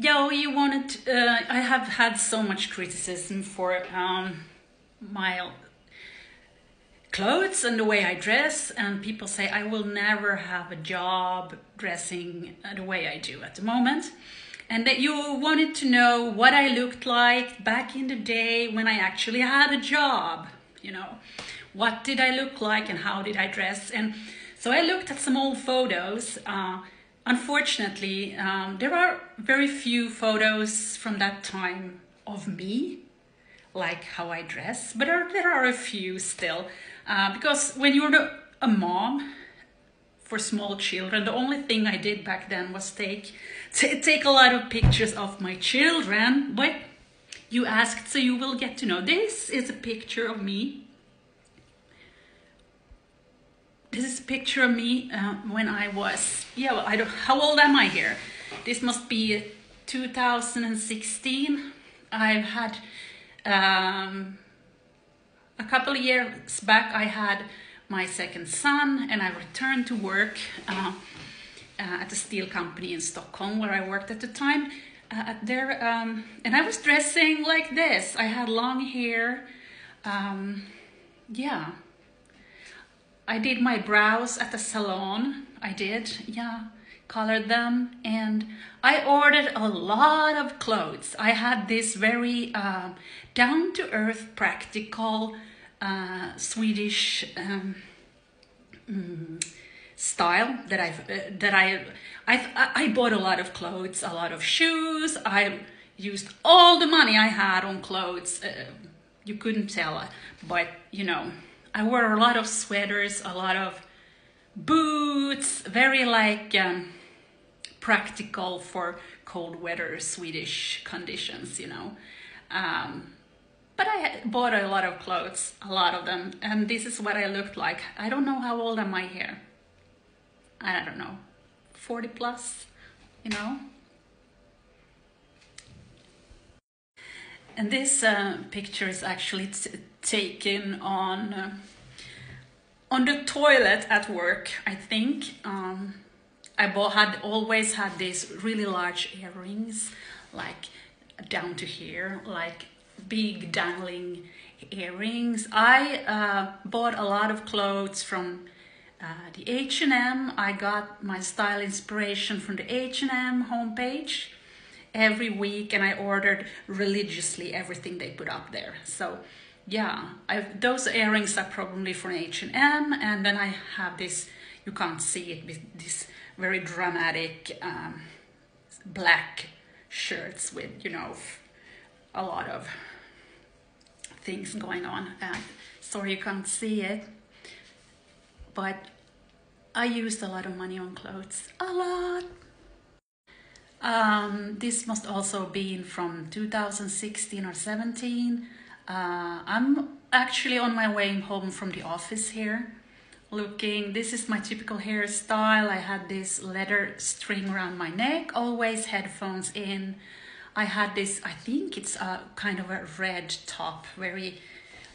yeah, you wanted. I have had so much criticism for my clothes and the way I dress, and people say I will never have a job dressing the way I do at the moment, and that you wanted to know what I looked like back in the day when I actually had a job. You know, what did I look like and how did I dress? And so I looked at some old photos. Unfortunately, there are very few photos from that time of me, like how I dress, but there are a few still. Because when you're a mom for small children, the only thing I did back then was take a lot of pictures of my children. But you asked, so you will get to know. This is a picture of me. This is a picture of me when I was, how old am I here? This must be 2016. I've had, a couple of years back, I had my second son, and I returned to work at a steel company in Stockholm where I worked at the time. And I was dressing like this. I had long hair. I did my brows at the salon. I did, colored them, and I ordered a lot of clothes. I had this very down-to-earth, practical Swedish style that I bought a lot of clothes, a lot of shoes. I used all the money I had on clothes. You couldn't tell, but you know, I wore a lot of sweaters, a lot of boots, very like practical for cold weather Swedish conditions, you know. But I bought a lot of clothes, a lot of them, and this is what I looked like. I don't know how old am I here. I don't know, 40 plus, you know. And this picture is actually taken on the toilet at work, I think. I had always had these really large earrings, like down to here, like big dangling earrings. I bought a lot of clothes from the H&M. I got my style inspiration from the H&M homepage every week, and I ordered religiously everything they put up there. So yeah, those earrings are probably from H&M, and then I have this, you can't see it, with this very dramatic black shirts with, you know, a lot of things going on. Sorry you can't see it, but I used a lot of money on clothes, a lot. This must also been from 2016 or 17. I'm actually on my way home from the office here. This is my typical hairstyle. I had this leather string around my neck, always headphones in. I had this, I think it's a kind of a red top, very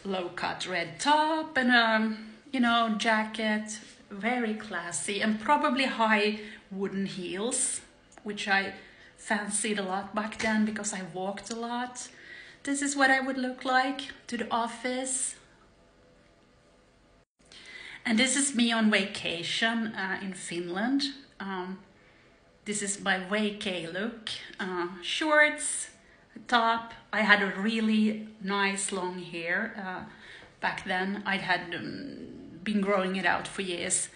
low cut red top, and you know, jacket, very classy, and probably high wooden heels, which I fancied a lot back then because I walked a lot. This is what I would look like to the office. And this is me on vacation in Finland. This is my vacay look. Shorts, top. I had a really nice long hair back then. I had been growing it out for years.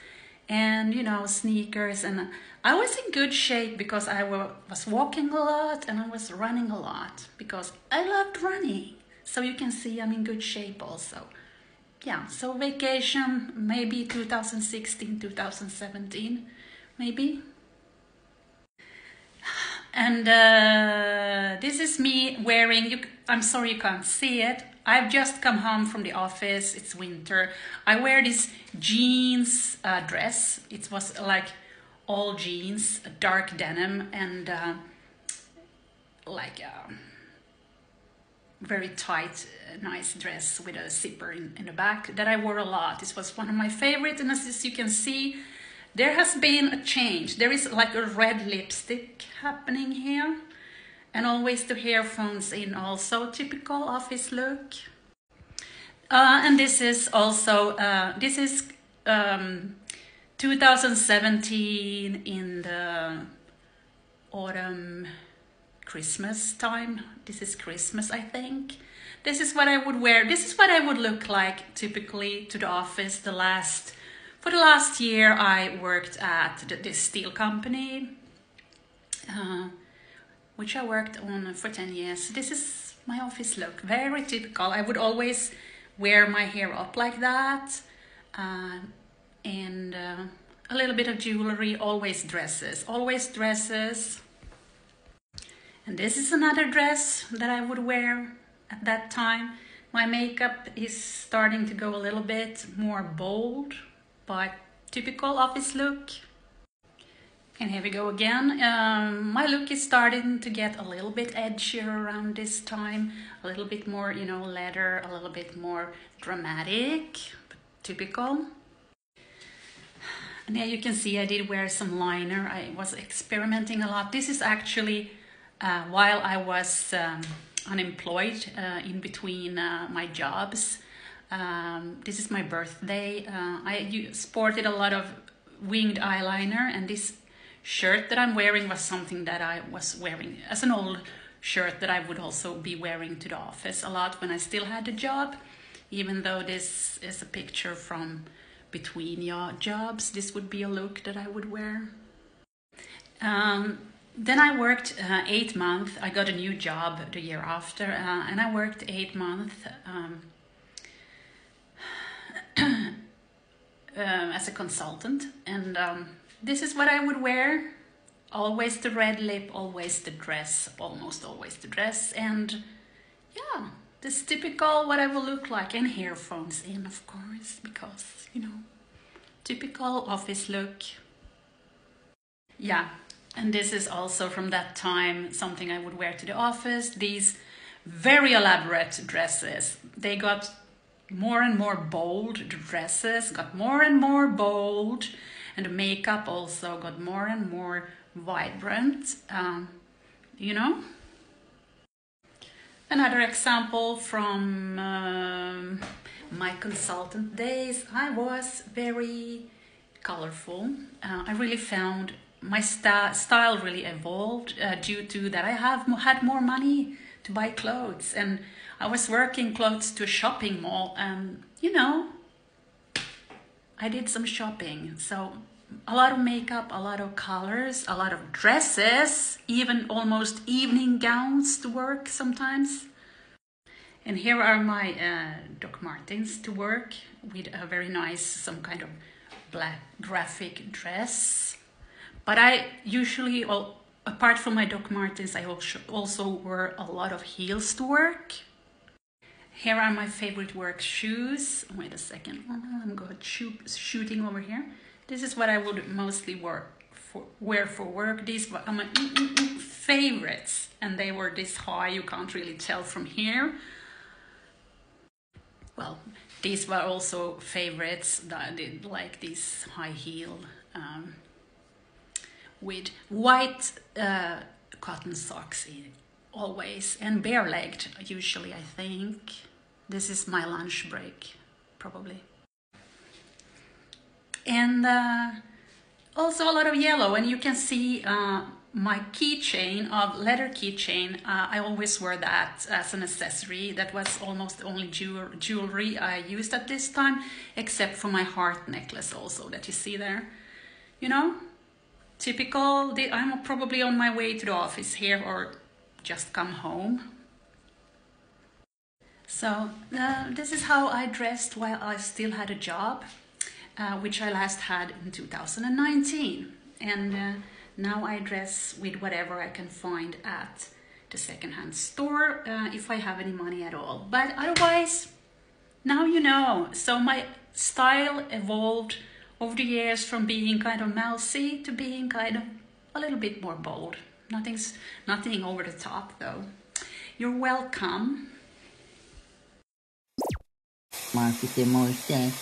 And, you know, sneakers. And I was in good shape because I was walking a lot and I was running a lot because I loved running. So you can see I'm in good shape also. Yeah, so vacation, maybe 2016, 2017, maybe. And this is me wearing, I'm sorry you can't see it. I've just come home from the office, it's winter. I wear this jeans dress. It was like all jeans, dark denim, and like a very tight, nice dress with a zipper in the back that I wore a lot. This was one of my favorites, and as you can see, there has been a change. There is like a red lipstick happening here. And always the earphones in, also typical office look. And this is also, 2017 in the autumn Christmas time. This is Christmas, I think. This is what I would wear. This is what I would look like typically to the office. For the last year I worked at this steel company, which I worked on for 10 years. This is my office look, very typical. I would always wear my hair up like that, and a little bit of jewelry, always dresses. And this is another dress that I would wear at that time. My makeup is starting to go a little bit more bold, but typical office look. And here we go again. My look is starting to get a little bit edgier around this time. A little bit more, leather, a little bit more dramatic, but typical. And here you can see I did wear some liner. I was experimenting a lot. This is actually while I was unemployed in between my jobs. This is my birthday. I sported a lot of winged eyeliner, and this shirt that I'm wearing was something that I was wearing as an old shirt that I would also be wearing to the office a lot when I still had a job. Even though this is a picture from between your jobs, this would be a look that I would wear. Then I worked 8 months. I got a new job the year after, and I worked 8 months as a consultant. And this is what I would wear. Always the red lip, always the dress, almost always the dress. And yeah, this typical what I will look like. And earphones in, of course, because, typical office look. Yeah, and this is also from that time, something I would wear to the office. These very elaborate dresses, they got more and more bold. The dresses got more and more bold, and the makeup also got more and more vibrant, Another example from my consultant days, I was very colorful. I really found my style really evolved due to that I had more money to buy clothes, and I was working close to a shopping mall, and I did some shopping. So a lot of makeup, a lot of colors, a lot of dresses, even almost evening gowns to work sometimes. And here are my Doc Martens to work with a very nice, some kind of black graphic dress. But I usually, apart from my Doc Martens, I also wear a lot of heels to work. Here are my favorite work shoes. Wait a second, I'm going shooting over here. This is what I would mostly wear for work. These are my favorites, and they were this high. You can't really tell from here. Well, these were also favorites that I did, like this high heel with white cotton socks always, and bare-legged usually, I think. This is my lunch break, probably. And also a lot of yellow, and you can see my keychain, leather keychain. I always wear that as an accessory. That was almost the only jewelry I used at this time, except for my heart necklace also that you see there. Typical. I'm probably on my way to the office here or just come home. So this is how I dressed while I still had a job, which I last had in 2019. And now I dress with whatever I can find at the secondhand store, if I have any money at all. But otherwise, now you know. So my style evolved over the years from being kind of mousy to being kind of a little bit more bold. Nothing over the top though. You're welcome. Marcus emotion.